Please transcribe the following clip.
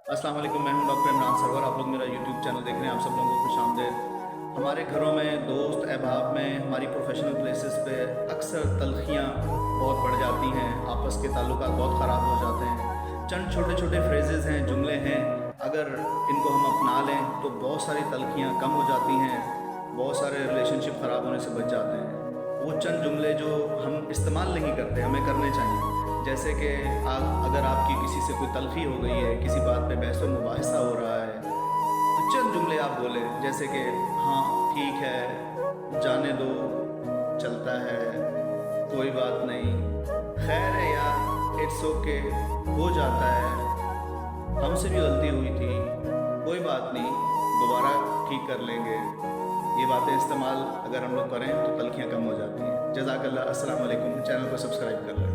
अस्सलाम वालेकुम, मैं हूं डॉक्टर इमरान सरवर। आप लोग मेरा यूट्यूब चैनल देख रहे हैं। आप सब लोगों को खुशामदीद। हमारे घरों में, दोस्त अहबाब में, हमारी प्रोफेशनल प्लेसेस पे अक्सर तल्खियाँ बहुत बढ़ जाती हैं, आपस के ताल्लुकात बहुत ख़राब हो जाते हैं। चंद छोटे छोटे फ्रेजेस हैं, जुमले हैं, अगर इनको हम अपना लें तो बहुत सारी तल्खियाँ कम हो जाती हैं, बहुत सारे रिलेशनशिप ख़राब होने से बच जाते हैं। वो चंद जुमले जो हम इस्तेमाल नहीं करते, हमें करने चाहिए। जैसे कि अगर आपकी किसी से कोई तलखी हो गई है, किसी बात पे बहस व मुबाहिसा हो रहा है, तो चंद जुमले आप बोले, जैसे कि हाँ ठीक है, जाने दो, चलता है, कोई बात नहीं, खैर है यार, इट्स ओके, हो जाता है, हमसे भी गलती हुई थी, कोई बात नहीं, दोबारा ठीक कर लेंगे। ये बातें इस्तेमाल अगर हम लोग करें तो तलखियाँ कम हो जाती हैं। जज़ाकल्लाह। अस्सलाम वालेकुम। चैनल को सब्सक्राइब कर लें।